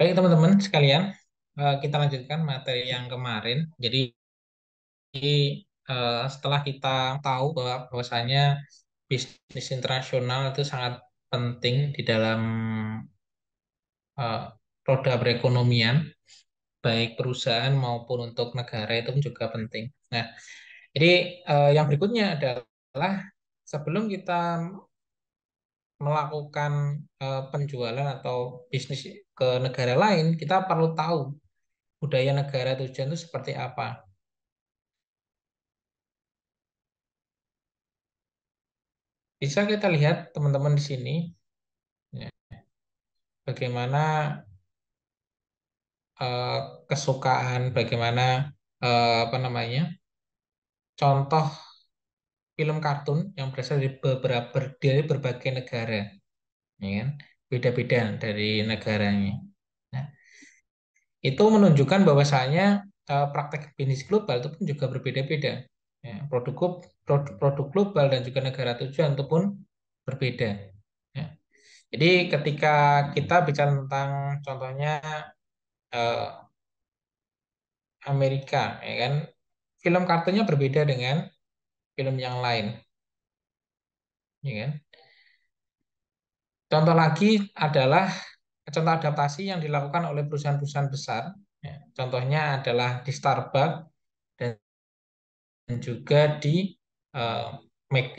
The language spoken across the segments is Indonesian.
Baik teman-teman sekalian, kita lanjutkan materi yang kemarin. Jadi setelah kita tahu bahwasanya bisnis internasional itu sangat penting di dalam eh, roda perekonomian, baik perusahaan maupun untuk negara itu pun juga penting. Nah, jadi yang berikutnya adalah sebelum kita melakukan penjualan atau bisnis ke negara lain, kita perlu tahu budaya negara tujuan itu seperti apa. Bisa kita lihat teman-teman di sini, ya, bagaimana eh, kesukaan, bagaimana apa namanya, contoh film kartun yang berasal dari dari berbagai negara, ya kan? Beda-beda dari negaranya. Nah, itu menunjukkan bahwasanya praktek bisnis global itu pun juga berbeda-beda. Ya, produk global dan juga negara tujuan itu pun berbeda. Ya. Jadi ketika kita bicara tentang contohnya eh, Amerika, ya kan, film kartunnya berbeda dengan film yang lain, ya kan. Contoh lagi adalah contoh adaptasi yang dilakukan oleh perusahaan-perusahaan besar. Ya. Contohnya adalah di Starbucks dan juga di eh, McD.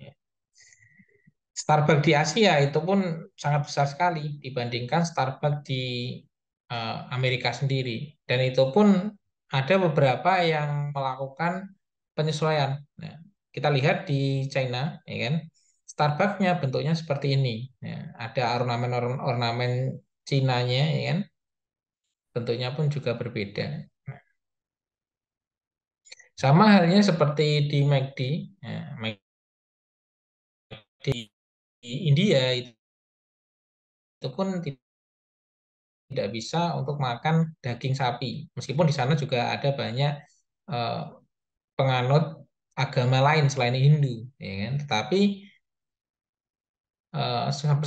Ya. Starbucks di Asia itu pun sangat besar sekali dibandingkan Starbucks di Amerika sendiri. Dan itu pun ada beberapa yang melakukan penyesuaian. Nah, kita lihat di China, ya kan, Starbucks-nya bentuknya seperti ini. Ya, ada ornamen-ornamen Cinanya, ya kan, bentuknya pun juga berbeda. Nah, sama halnya seperti di McD, ya, McD di India itu pun tidak bisa untuk makan daging sapi. Meskipun di sana juga ada banyak eh, penganut agama lain selain Hindu, ya kan? Tetapi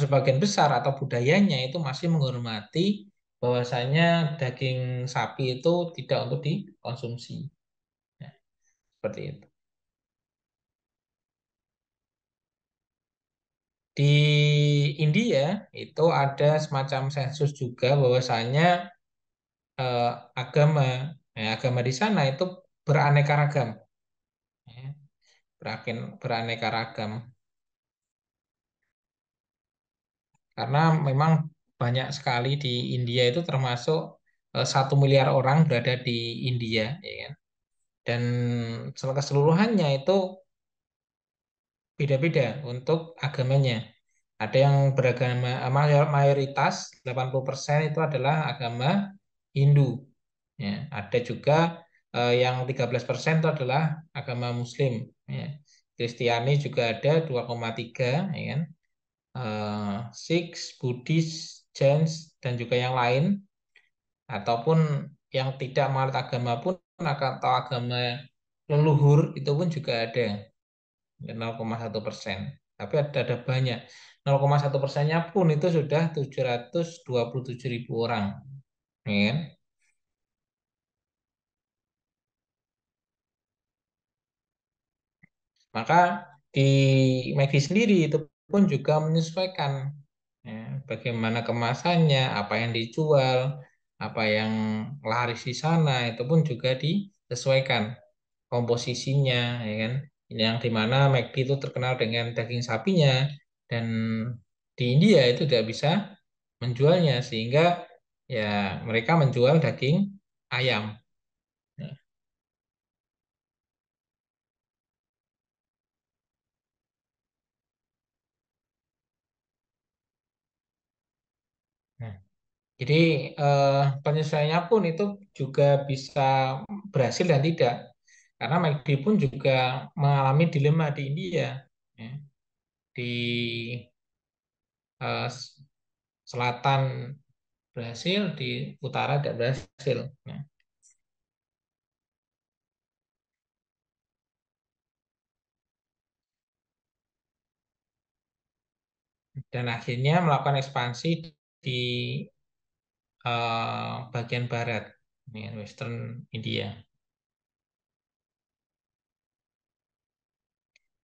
sebagian besar atau budayanya itu masih menghormati bahwasanya daging sapi itu tidak untuk dikonsumsi. Nah, seperti itu. Di India itu ada semacam sensus juga bahwasanya eh, agama, agama di sana itu beraneka ragam. Ya. Beraneka ragam karena memang banyak sekali di India itu termasuk 1 miliar orang berada di India, ya kan? Dan keseluruhannya itu beda-beda untuk agamanya. Ada yang beragama mayoritas 80% itu adalah agama Hindu. Ya, ada juga yang 13% itu adalah agama Muslim. Ya. Kristiani juga ada 2,3, ya kan? Sikhs, Buddhis, Jains, dan juga yang lain, ataupun yang tidak menganut agama pun atau agama leluhur itu pun juga ada, ya, 0,1%. Tapi ada banyak. 0,1%-nya pun itu sudah 727.000 orang. Ya kan? Maka di Maggi sendiri itu pun juga menyesuaikan, ya, bagaimana kemasannya, apa yang dijual, apa yang laris di sana itu pun juga disesuaikan komposisinya, ya kan. Ini yang dimana McD itu terkenal dengan daging sapinya dan di India itu tidak bisa menjualnya sehingga ya mereka menjual daging ayam. Nah, jadi eh, penyesuaiannya pun itu juga bisa berhasil dan tidak. Karena McD pun juga mengalami dilema di India. Ya. Di selatan berhasil, di utara tidak berhasil. Nah, dan akhirnya melakukan ekspansi di bagian barat, ya, Western India.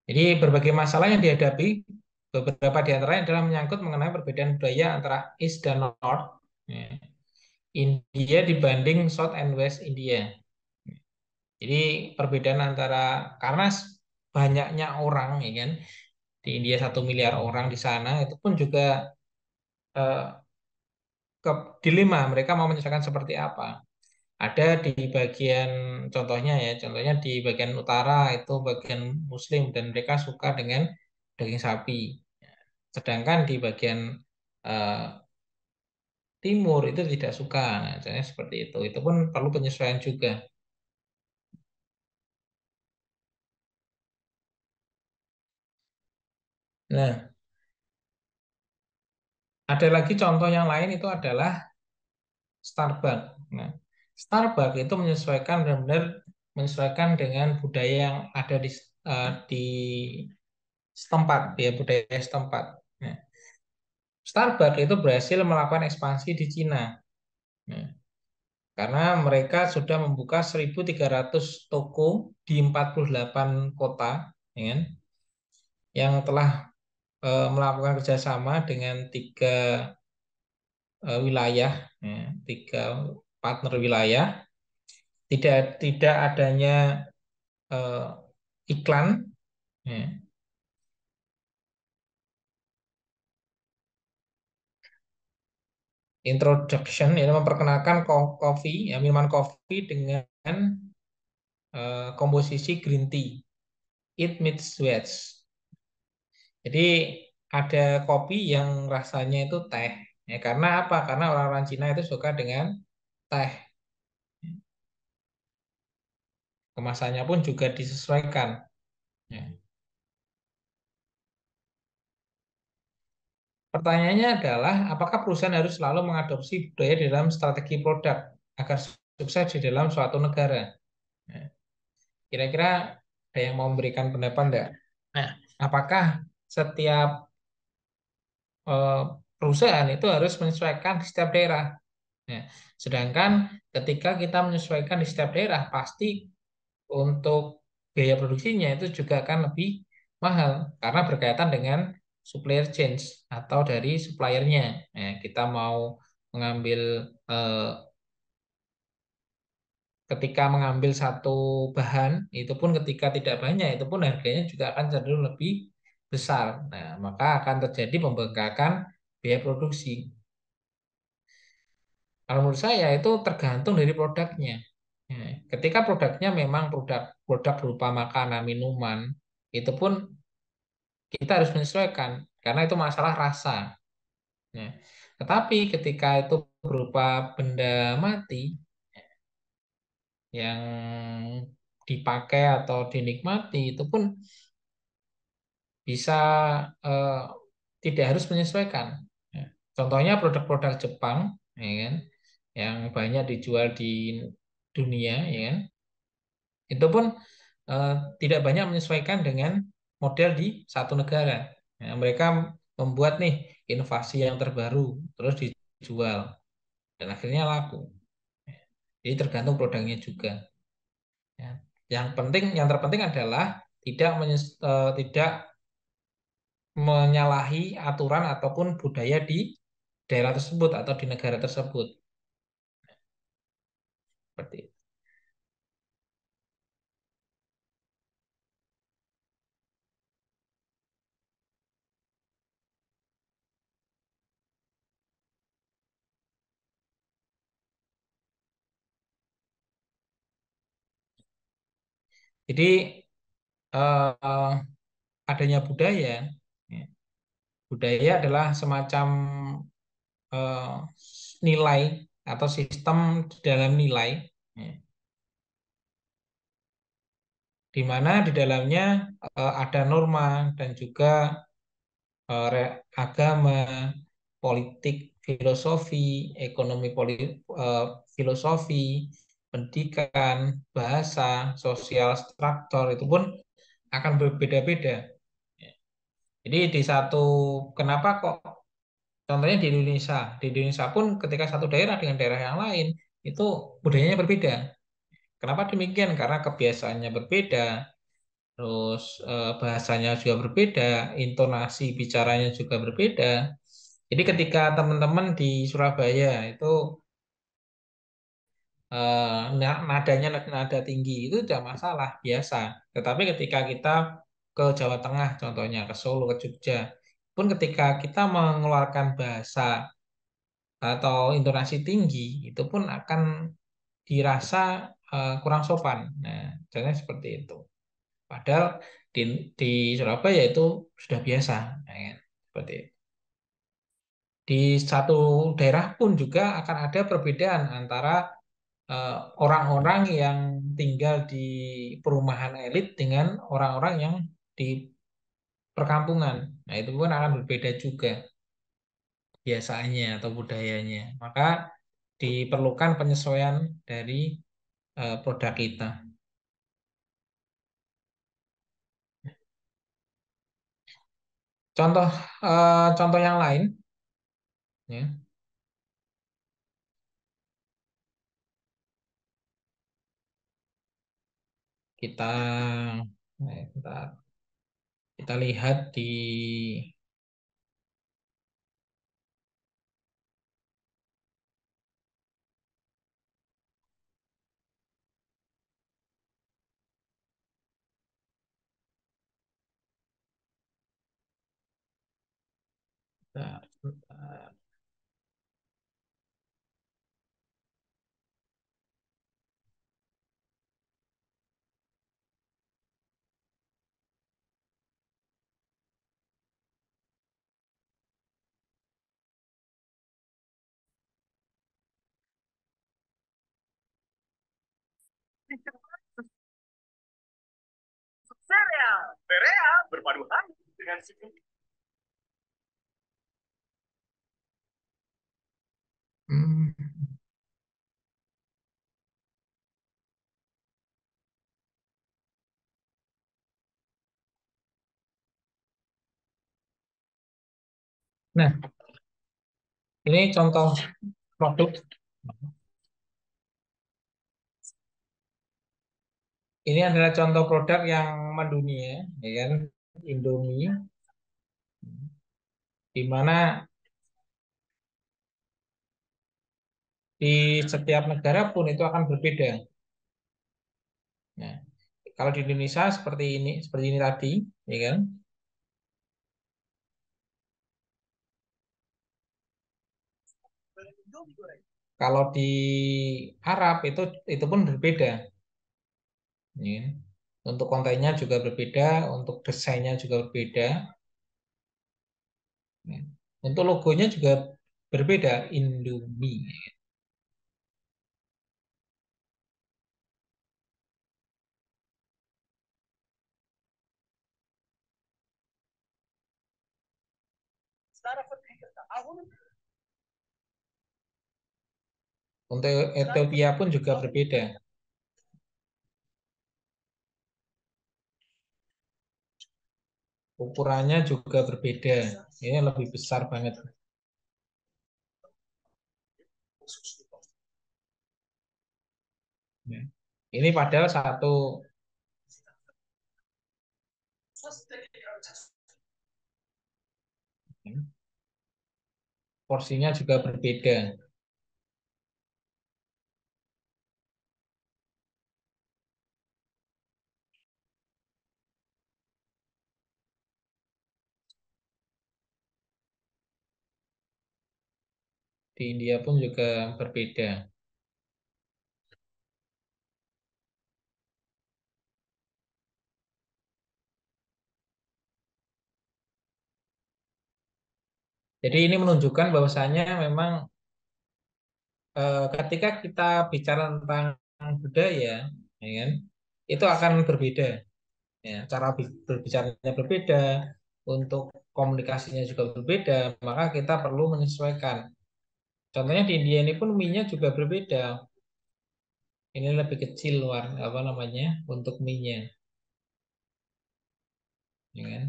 Jadi berbagai masalah yang dihadapi, beberapa di antaranya adalah menyangkut mengenai perbedaan budaya antara East dan North, ya, India dibanding South and West India. Jadi perbedaan antara karena banyaknya orang, ya kan, di India 1 miliar orang di sana, itu pun juga eh, ke dilema mereka mau menyelesaikan seperti apa. Ada di bagian contohnya ya, contohnya di bagian utara itu bagian Muslim dan mereka suka dengan daging sapi. Sedangkan di bagian eh, timur itu tidak suka. Nah, misalnya seperti itu. Itu pun perlu penyesuaian juga. Nah, ada lagi contoh yang lain itu adalah Starbucks. Nah, Starbucks itu menyesuaikan benar-benar menyesuaikan dengan budaya yang ada di setempat, ya budaya setempat. Nah, Starbucks itu berhasil melakukan ekspansi di Cina. Nah, karena mereka sudah membuka 1.300 toko di 48 kota, ya kan, yang telah melakukan kerjasama dengan wilayah, ya, 3 partner wilayah. Tidak adanya eh, iklan, ya, introduction, ya, memperkenalkan kopi, ya, minuman kopi dengan komposisi green tea. It meets sweets. Jadi ada kopi yang rasanya itu teh. Ya, karena apa? Karena orang-orang Cina itu suka dengan teh. Kemasannya pun juga disesuaikan. Ya. Pertanyaannya adalah, apakah perusahaan harus selalu mengadopsi budaya di dalam strategi produk agar sukses di dalam suatu negara? Ya. Kira-kira ada yang mau memberikan pendapat enggak? Nah, apakah setiap eh, perusahaan itu harus menyesuaikan di setiap daerah? Ya. Sedangkan ketika kita menyesuaikan di setiap daerah, pasti untuk biaya produksinya itu juga akan lebih mahal karena berkaitan dengan supplier chain atau dari suppliernya. Kita mau mengambil eh, ketika mengambil satu bahan itu pun ketika tidak banyak itu pun harganya juga akan cenderung lebih besar. Nah, maka akan terjadi pembengkakan biaya produksi. Kalau menurut saya itu tergantung dari produknya. Ya, ketika produknya memang produk produk berupa makanan, minuman, itu pun kita harus menyesuaikan karena itu masalah rasa. Ya. Tetapi ketika itu berupa benda mati yang dipakai atau dinikmati, itu pun bisa eh, tidak harus menyesuaikan. Ya. Contohnya produk-produk Jepang, ya kan, yang banyak dijual di dunia, ya kan, itu pun eh, tidak banyak menyesuaikan dengan model di satu negara. Ya, mereka membuat nih inovasi yang terbaru, terus dijual, dan akhirnya laku. Jadi tergantung produknya juga. Ya. Yang terpenting adalah tidak menyalahi aturan ataupun budaya di daerah tersebut atau di negara tersebut. Seperti itu. Jadi eh, adanya budaya, ya, budaya adalah semacam eh, nilai atau sistem di dalam nilai, ya, di mana di dalamnya ada norma dan juga agama, politik, filosofi, ekonomi, filosofi, pendidikan, bahasa, sosial, struktur itu pun akan berbeda-beda. Ya. Jadi di satu, kenapa kok Contohnya di Indonesia. Di Indonesia pun ketika satu daerah dengan daerah yang lain, itu budayanya berbeda. Kenapa demikian? Karena kebiasaannya berbeda, terus bahasanya juga berbeda, intonasi bicaranya juga berbeda. Jadi ketika teman-teman di Surabaya itu nadanya nada tinggi itu tidak masalah, biasa. Tetapi ketika kita ke Jawa Tengah, contohnya ke Solo, ke Jogja, pun ketika kita mengeluarkan bahasa atau intonasi tinggi, itu pun akan dirasa kurang sopan. Nah, contohnya seperti itu. Padahal di, di Surabaya itu sudah biasa, ya kan? Seperti itu. Di satu daerah pun juga akan ada perbedaan antara eh, orang-orang yang tinggal di perumahan elit dengan orang-orang yang di perkampungan. Nah, itu pun akan berbeda juga biasanya atau budayanya. Maka diperlukan penyesuaian dari produk kita. Contoh contoh yang lain, ya, kita kita lihat di bentar, bentar. Hmm. Nah, ini contoh produk. Ini adalah contoh produk yang mendunia, ya kan? Indomie, di mana di setiap negara pun itu akan berbeda. Nah, kalau di Indonesia seperti ini tadi, ya kan? Kalau di Arab itu pun berbeda, ya. Untuk kontennya juga berbeda, untuk desainnya juga berbeda, ya. Untuk logonya juga berbeda, Indomie. Untuk Ethiopia pun juga berbeda. Ukurannya juga berbeda. Ini lebih besar banget. Ya. Ini padahal satu, ya, porsinya juga berbeda. Di India pun juga berbeda. Jadi ini menunjukkan bahwasanya memang ketika kita bicara tentang budaya, ya kan, itu akan berbeda. Ya, cara berbicaranya berbeda, untuk komunikasinya juga berbeda, maka kita perlu menyesuaikan. Contohnya di India ini pun mie-nya juga berbeda. Ini lebih kecil apa namanya untuk mie-nya, ya kan?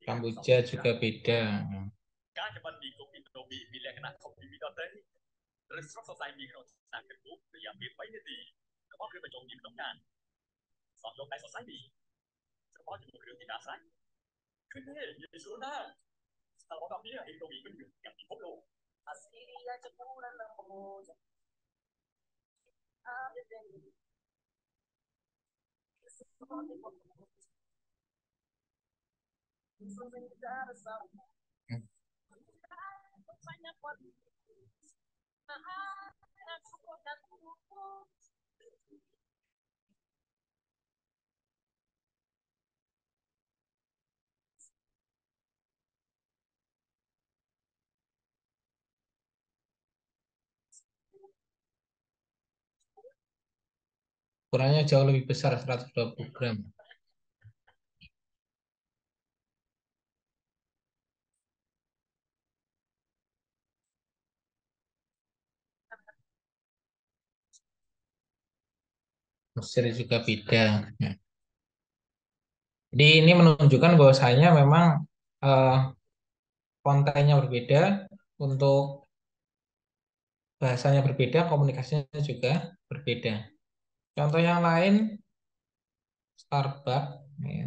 Kamboja juga beda. Ukurannya jauh lebih besar, 120 gram. Mesir juga beda. Ya. Jadi ini menunjukkan bahwasanya memang eh, kontennya berbeda, untuk bahasanya berbeda, komunikasinya juga berbeda. Contoh yang lain, Starbucks, ya.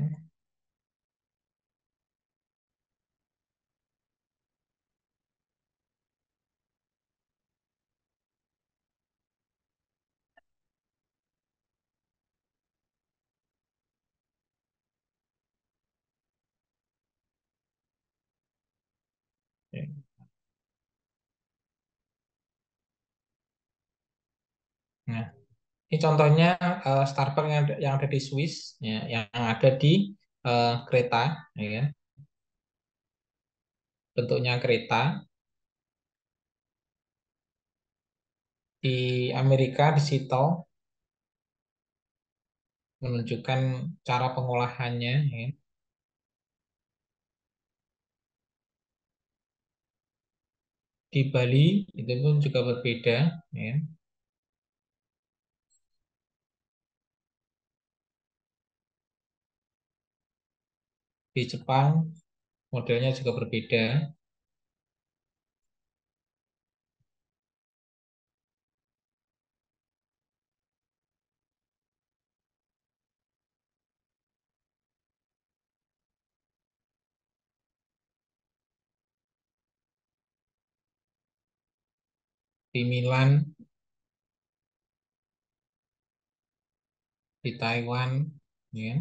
Nah, ini contohnya Starbucks yang ada di Swiss, ya, yang ada di kereta, ya, kan? Bentuknya kereta. Di Amerika di Seattle menunjukkan cara pengolahannya, ya. Di Bali itu pun juga berbeda, ya. Di Jepang modelnya juga berbeda. Di Milan, di Taiwan, ya.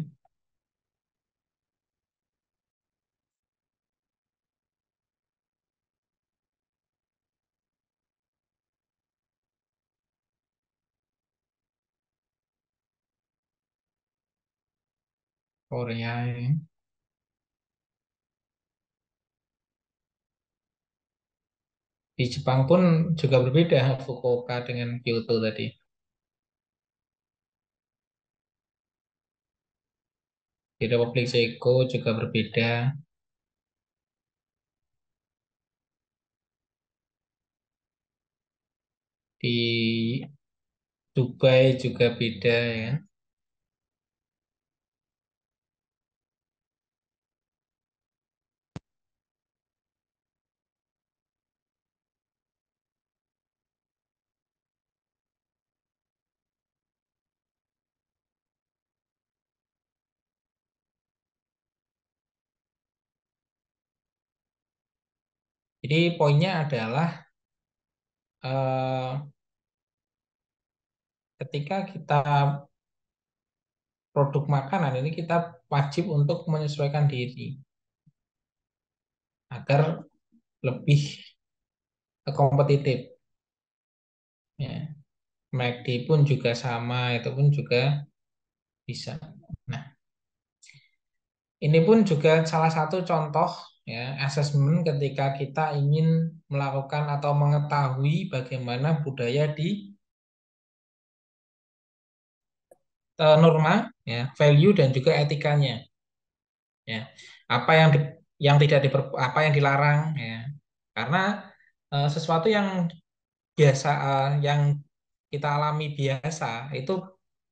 Korea, ya. Di Jepang pun juga berbeda, Fukuoka dengan Kyoto tadi. Di Republik Ceko juga berbeda. Di Dubai juga beda, ya. Jadi poinnya adalah eh, ketika kita produk makanan ini kita wajib untuk menyesuaikan diri agar lebih kompetitif. Ya. McD pun juga sama, itu pun juga bisa. Nah, ini pun juga salah satu contoh ya asesmen ketika kita ingin melakukan atau mengetahui bagaimana budaya di norma, ya, value dan juga etikanya. Ya, apa yang yang tidak apa yang dilarang, ya, karena sesuatu yang biasa yang kita alami biasa itu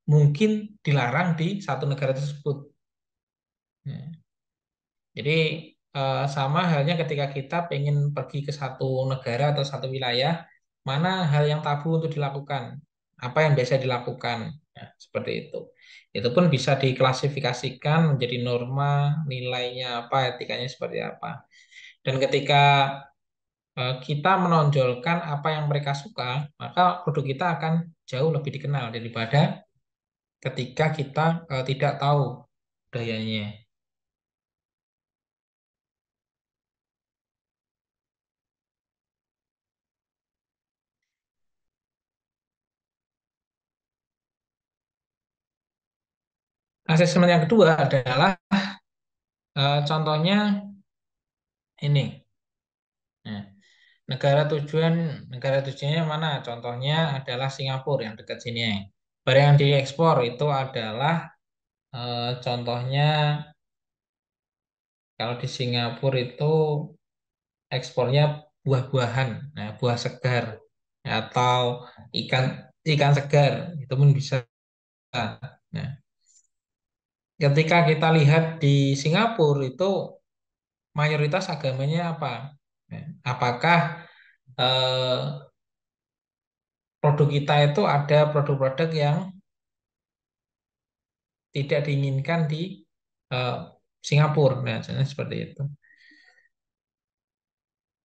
mungkin dilarang di satu negara tersebut. Ya. Jadi sama halnya ketika kita pengen pergi ke satu negara atau satu wilayah, mana hal yang tabu untuk dilakukan, apa yang biasa dilakukan, ya, seperti itu. Itu pun bisa diklasifikasikan menjadi norma, nilainya apa, etikanya seperti apa. Dan ketika kita menonjolkan apa yang mereka suka, maka produk kita akan jauh lebih dikenal daripada ketika kita tidak tahu budayanya. Asesmen yang kedua adalah contohnya ini. Nah, negara tujuannya mana? Contohnya adalah Singapura yang dekat sini. Barang yang diekspor itu adalah contohnya kalau di Singapura itu ekspornya buah-buahan, nah, buah segar atau ikan ikan segar itu pun bisa. Nah, ketika kita lihat di Singapura itu mayoritas agamanya apa? Nah, apakah eh, produk kita itu ada produk-produk yang tidak diinginkan di eh, Singapura? Nah, misalnya seperti itu.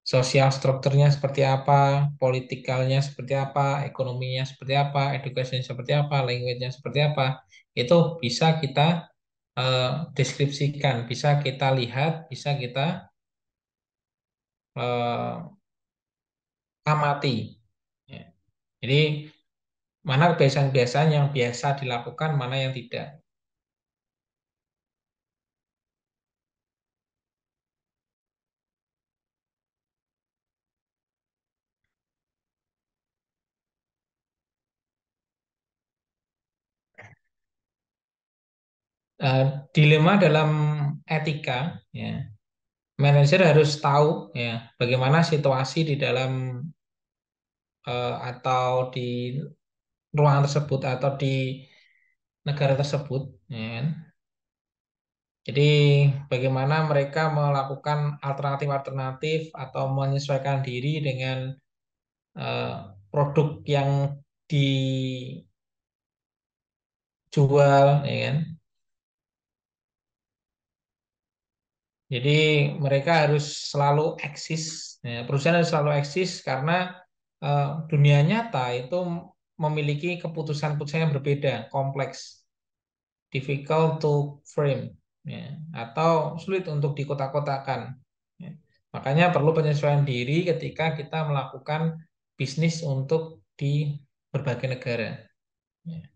Sosial strukturnya seperti apa, politikalnya seperti apa, ekonominya seperti apa, edukasinya seperti apa, language-nya seperti apa, itu bisa kita eh, deskripsikan, bisa kita lihat, bisa kita eh, amati. Ya. Jadi mana kebiasaan-kebiasaan yang biasa dilakukan, mana yang tidak. Eh, Dilema dalam etika, ya, manajer harus tahu ya bagaimana situasi di dalam atau di ruangan tersebut atau di negara tersebut, ya kan? Jadi bagaimana mereka melakukan alternatif-alternatif atau menyesuaikan diri dengan eh, produk yang dijual, ya kan? Jadi mereka harus selalu eksis, ya, perusahaan harus selalu eksis karena dunia nyata itu memiliki keputusan-keputusan yang berbeda, kompleks, difficult to frame, ya, atau sulit untuk dikotak-kotakan. Ya. Makanya perlu penyesuaian diri ketika kita melakukan bisnis untuk di berbagai negara. Ya.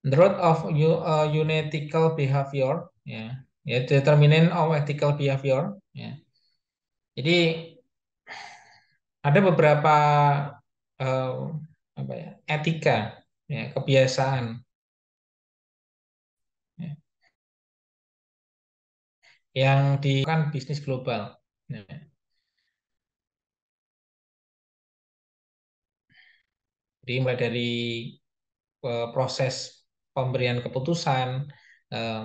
The root of unethical behavior, ya, ya, determinant of ethical behavior. Ya. Jadi ada beberapa eh, apa ya, etika, ya, kebiasaan, ya, yang dilakukan bisnis global. Ya. Jadi mulai dari proses pemberian keputusan,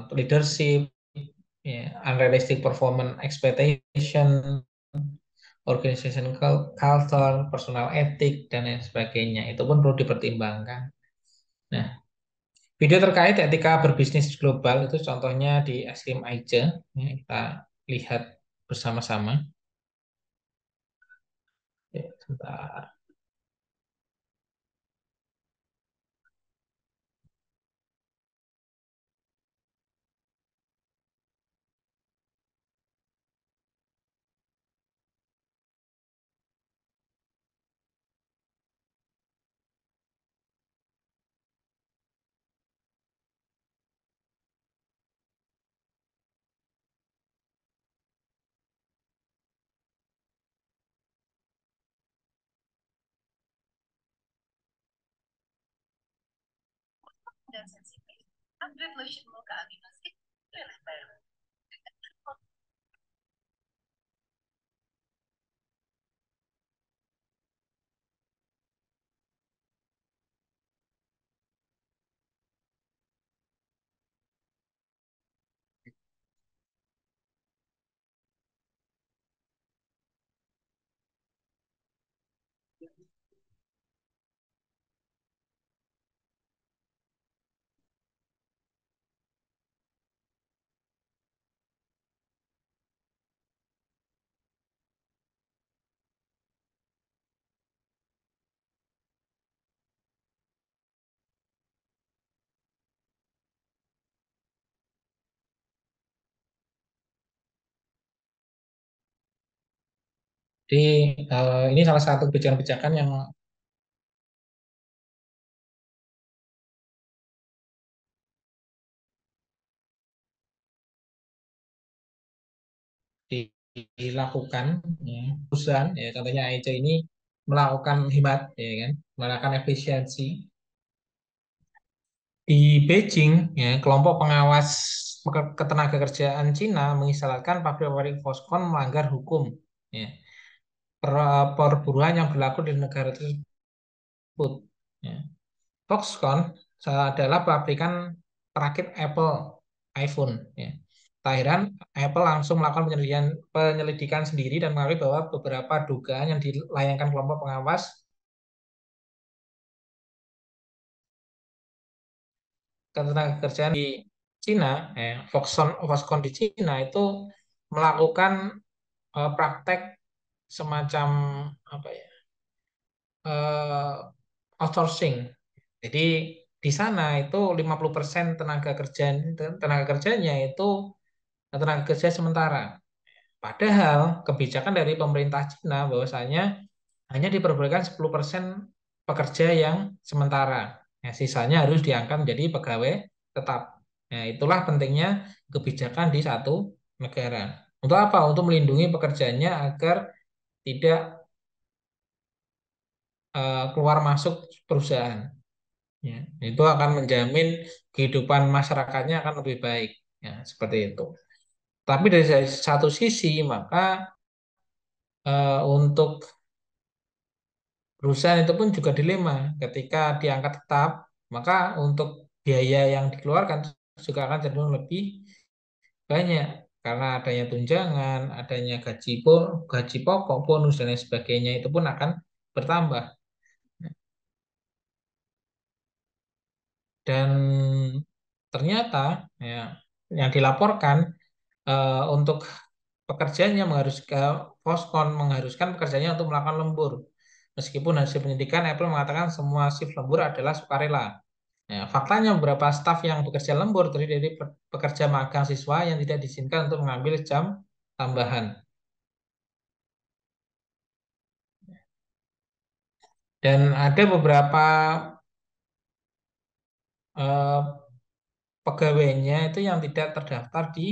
leadership, ya, unrealistic performance expectation, organization culture, personal ethic, dan lain sebagainya. Itu pun perlu dipertimbangkan. Nah, video terkait etika berbisnis global itu contohnya di Eskim aja. Ya, kita lihat bersama-sama. Ya, sebentar. Jadi ini salah satu kebijakan-kebijakan yang dilakukan ya, perusahaan ya contohnya AEC ini melakukan hemat ya kan, melakukan efisiensi di Beijing ya, kelompok pengawas ketenagakerjaan Cina mengisyaratkan pabrik-pabrik Foxconn melanggar hukum ya, perburuan yang berlaku di negara tersebut ya. Foxconn adalah pabrikan perakit Apple iPhone ya. Tak heran Apple langsung melakukan penyelidikan sendiri dan mengakui bahwa beberapa dugaan yang dilayangkan kelompok pengawas ketenagakerjaan di Cina, Foxconn di Cina itu melakukan praktek semacam apa ya, outsourcing. Jadi di sana itu 50% tenaga kerjanya itu tenaga kerja sementara. Padahal kebijakan dari pemerintah Cina bahwasanya hanya diperbolehkan 10% pekerja yang sementara. Ya, sisanya harus diangkat menjadi pegawai tetap. Nah, itulah pentingnya kebijakan di satu negara. Untuk apa? Untuk melindungi pekerjanya agar tidak keluar masuk perusahaan. Ya, itu akan menjamin kehidupan masyarakatnya akan lebih baik. Ya, seperti itu. Tapi dari satu sisi, maka untuk perusahaan itu pun juga dilema. Ketika diangkat tetap, maka untuk biaya yang dikeluarkan juga akan cenderung lebih banyak karena adanya tunjangan, adanya gaji pokok, bonus dan lain sebagainya itu pun akan bertambah. Dan ternyata ya yang dilaporkan untuk pekerjaannya mengharuskan Foxconn mengharuskan pekerjaannya untuk melakukan lembur. Meskipun hasil penyidikan Apple mengatakan semua shift lembur adalah sukarela. Ya, faktanya beberapa staf yang bekerja lembur terdiri dari pekerja magang siswa yang tidak diizinkan untuk mengambil jam tambahan. Dan ada beberapa eh, pegawainya itu yang tidak terdaftar di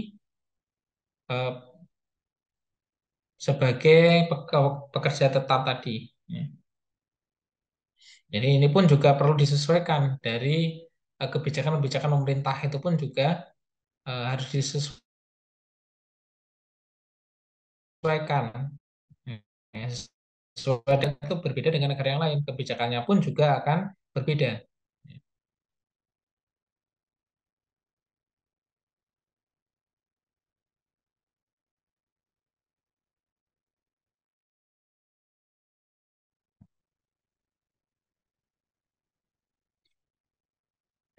eh, sebagai pekerja tetap tadi. Ya. Jadi ini pun juga perlu disesuaikan dari kebijakan-kebijakan pemerintah itu pun juga harus disesuaikan. Ya, sesuai itu berbeda dengan negara yang lain, kebijakannya pun juga akan berbeda.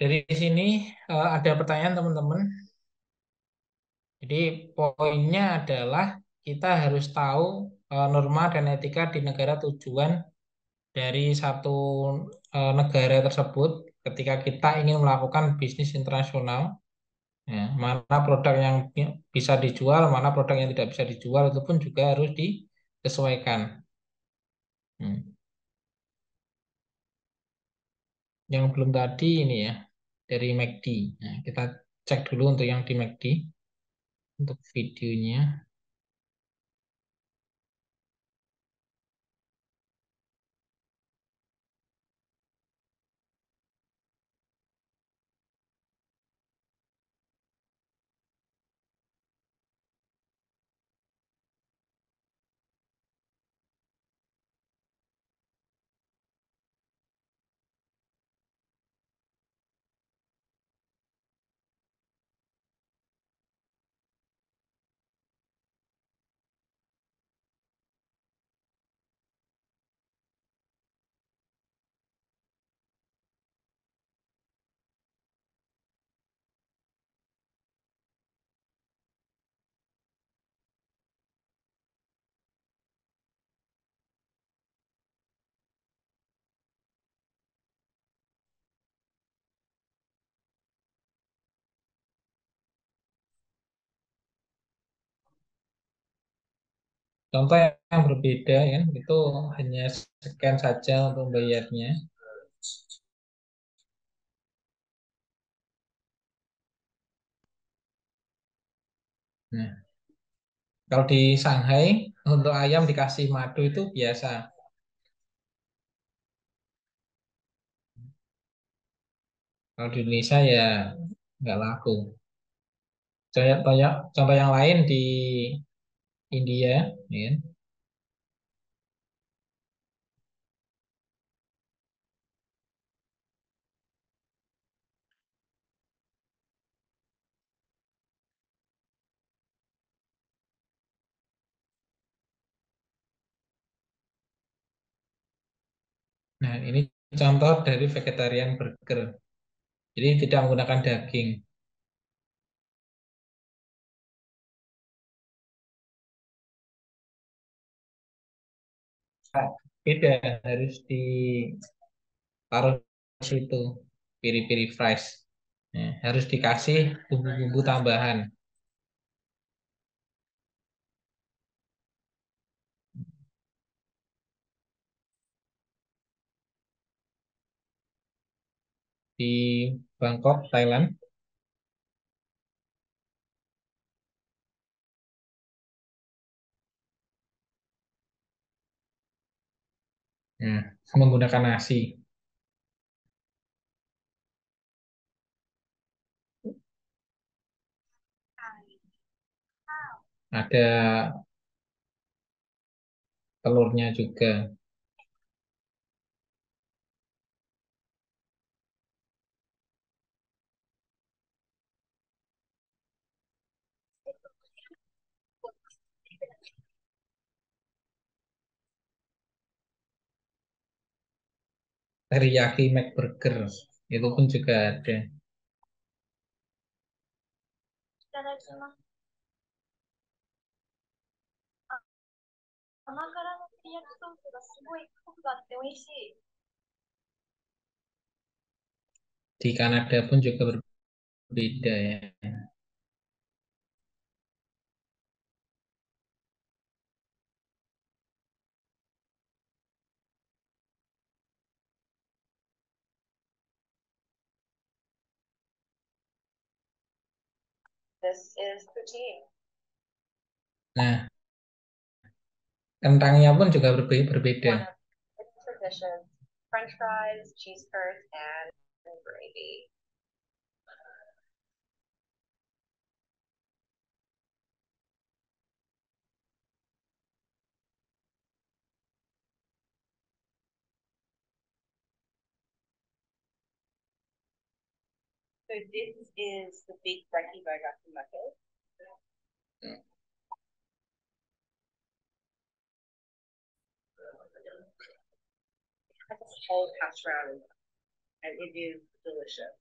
Dari sini ada pertanyaan teman-teman. Jadi poinnya adalah kita harus tahu norma dan etika di negara tujuan dari satu negara tersebut ketika kita ingin melakukan bisnis internasional. Ya, mana produk yang bisa dijual, mana produk yang tidak bisa dijual itu pun juga harus disesuaikan. Hmm. Yang belum tadi ini ya dari McD. Nah, kita cek dulu untuk yang di McD untuk videonya. Contoh yang berbeda ya, itu hanya scan saja untuk bayarnya. Nah, kalau di Shanghai untuk ayam dikasih madu itu biasa. Kalau di Indonesia ya nggak laku. Contoh yang lain di India, ya. Nah, ini contoh dari vegetarian burger. Jadi tidak menggunakan daging. Beda, harus ditaruh di situ, piri-piri fries. Ya, harus dikasih bumbu-bumbu tambahan. Di Bangkok, Thailand. Nah, menggunakan nasi. Ada telurnya juga. Teriyaki McBurger. Itu pun juga ada. いただきます。甘辛の照り焼きソースがすごいコクがあって美味しい。Di Kanada pun juga berbeda ya. This is poutine. Nah, kentangnya pun juga berbeda. One of its traditions, French fries, cheese curds, and gravy. So this is the big brekkie burger from Macca's. It has a whole hash brown and it is delicious.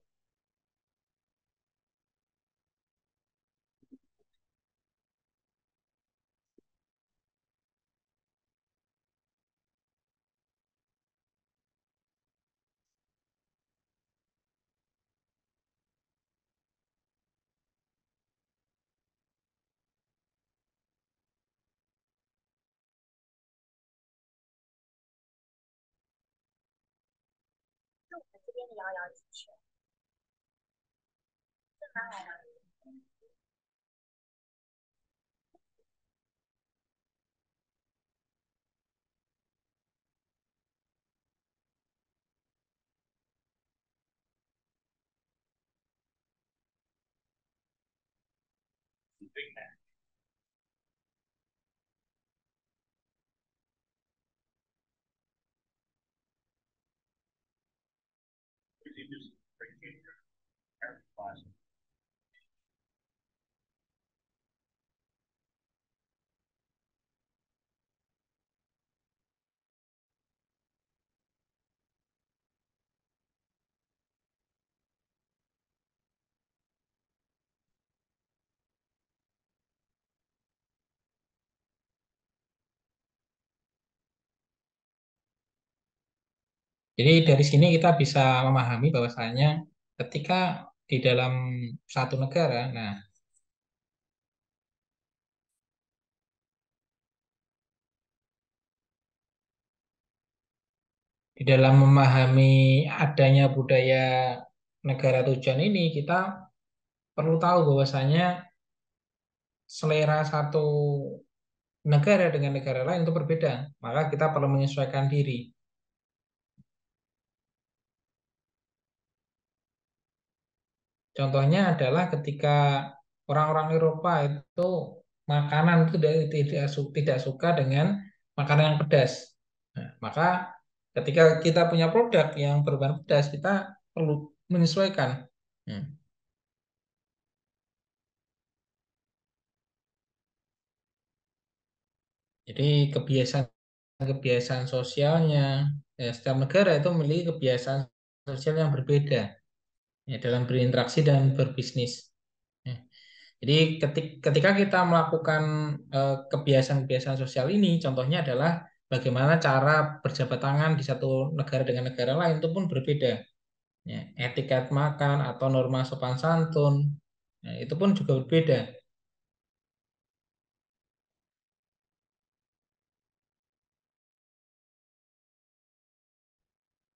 Jadi dari sini kita bisa memahami bahwasanya ketika di dalam satu negara, nah Di dalam memahami adanya budaya negara tujuan ini, kita perlu tahu bahwasanya selera satu negara dengan negara lain itu berbeda. Maka kita perlu menyesuaikan diri. Contohnya adalah ketika orang-orang Eropa itu makanan itu tidak suka dengan makanan yang pedas. Nah, maka ketika kita punya produk yang berbahan pedas, kita perlu menyesuaikan. Hmm. Jadi kebiasaan sosialnya, setiap negara itu memiliki kebiasaan sosial yang berbeda ya, dalam berinteraksi dan berbisnis. Ya. Jadi ketika kita melakukan kebiasaan-kebiasaan sosial ini, contohnya adalah bagaimana cara berjabat tangan di satu negara dengan negara lain itu pun berbeda. Ya, etiket makan atau norma sopan santun, ya, itu pun juga berbeda.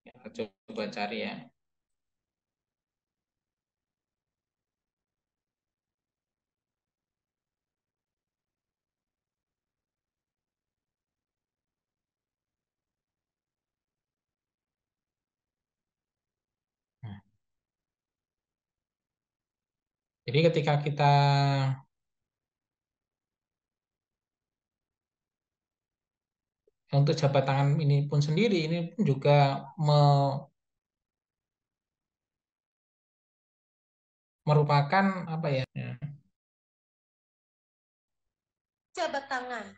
Ya, coba cari ya. Nah, jadi ketika kita untuk jabat tangan ini pun sendiri, ini pun juga merupakan apa ya? Ya, Jabat tangan.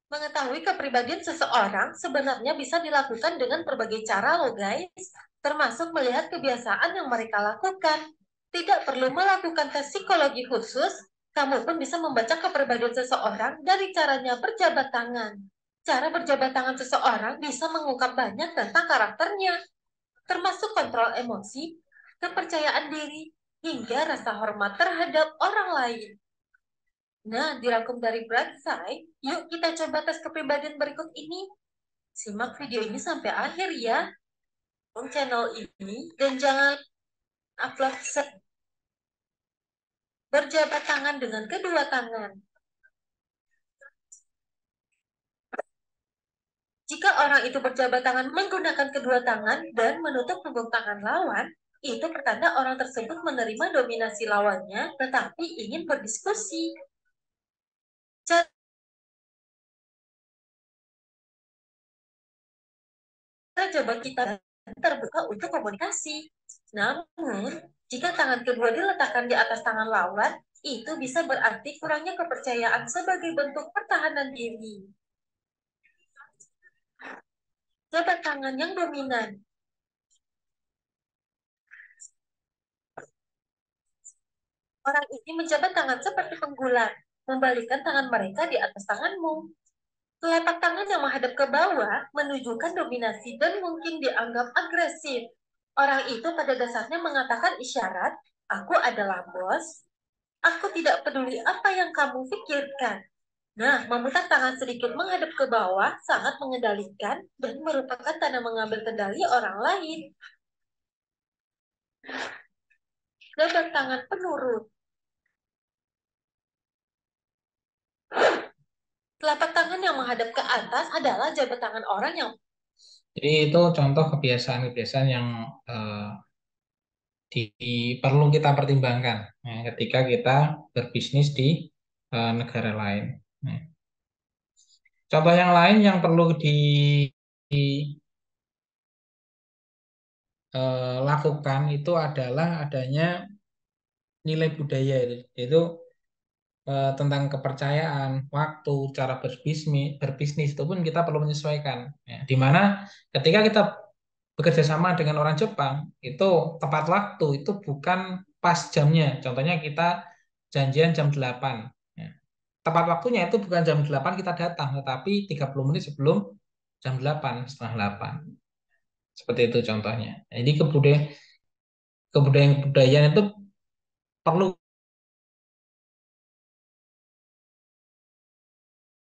Mengetahui kepribadian seseorang sebenarnya bisa dilakukan dengan berbagai cara loh guys, termasuk melihat kebiasaan yang mereka lakukan. Tidak perlu melakukan tes psikologi khusus, kamu pun bisa membaca kepribadian seseorang dari caranya berjabat tangan. Cara berjabat tangan seseorang bisa mengungkap banyak tentang karakternya, termasuk kontrol emosi, kepercayaan diri, hingga rasa hormat terhadap orang lain. Nah, dirangkum dari Brightside, yuk kita coba tes kepribadian berikut ini. Simak video ini sampai akhir ya. Channel ini dan jangan upload berjabat tangan dengan kedua tangan. Jika orang itu berjabat tangan menggunakan kedua tangan dan menutup punggung tangan lawan, itu pertanda orang tersebut menerima dominasi lawannya tetapi ingin berdiskusi. Cara jabat kita terbuka untuk komunikasi. Namun, jika tangan kedua diletakkan di atas tangan lawan, itu bisa berarti kurangnya kepercayaan sebagai bentuk pertahanan diri. Jabat tangan yang dominan. Orang ini menjabat tangan seperti penggulat, membalikkan tangan mereka di atas tanganmu. Telapak tangan yang menghadap ke bawah menunjukkan dominasi dan mungkin dianggap agresif. Orang itu pada dasarnya mengatakan isyarat, aku adalah bos, aku tidak peduli apa yang kamu pikirkan. Nah, memutar tangan sedikit menghadap ke bawah sangat mengendalikan dan merupakan tanda mengambil kendali orang lain. Jabat tangan penurut. Telapak tangan yang menghadap ke atas adalah jabat tangan orang yang jadi itu contoh kebiasaan-kebiasaan yang perlu kita pertimbangkan ya, ketika kita berbisnis di negara lain. Nah, contoh yang lain yang perlu dilakukan itu adalah adanya nilai budaya itu, yaitu tentang kepercayaan, waktu, cara berbisnis itu pun kita perlu menyesuaikan. Ya, di mana ketika kita bekerja sama dengan orang Jepang, itu tepat waktu, itu bukan pas jamnya. Contohnya kita janjian jam 8. Ya, tepat waktunya itu bukan jam 8 kita datang, tetapi 30 menit sebelum jam 8, setengah 8. Seperti itu contohnya. Jadi kebudayaan itu perlu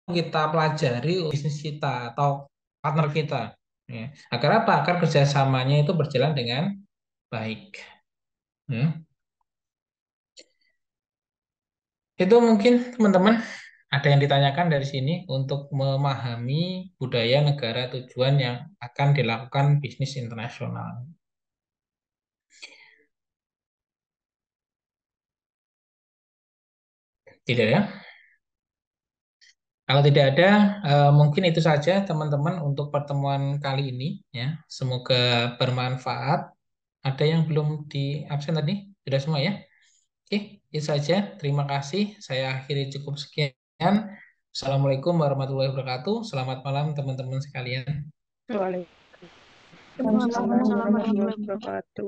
kita pelajari bisnis kita atau partner kita. Ya. Agar apa? Agar kerjasamanya itu berjalan dengan baik. Ya. Itu mungkin teman-teman ada yang ditanyakan dari sini untuk memahami budaya negara tujuan yang akan dilakukan bisnis internasional. Tidak ya? Kalau tidak ada, mungkin itu saja teman-teman untuk pertemuan kali ini ya. Semoga bermanfaat. Ada yang belum di absen tadi? Sudah semua ya? Oke, itu saja. Terima kasih. Saya akhiri cukup sekian. Assalamualaikum warahmatullahi wabarakatuh. Selamat malam teman-teman sekalian. Waalaikumsalam Waalaikumsalam warahmatullahi warahmatullahi wabarakatuh. wabarakatuh.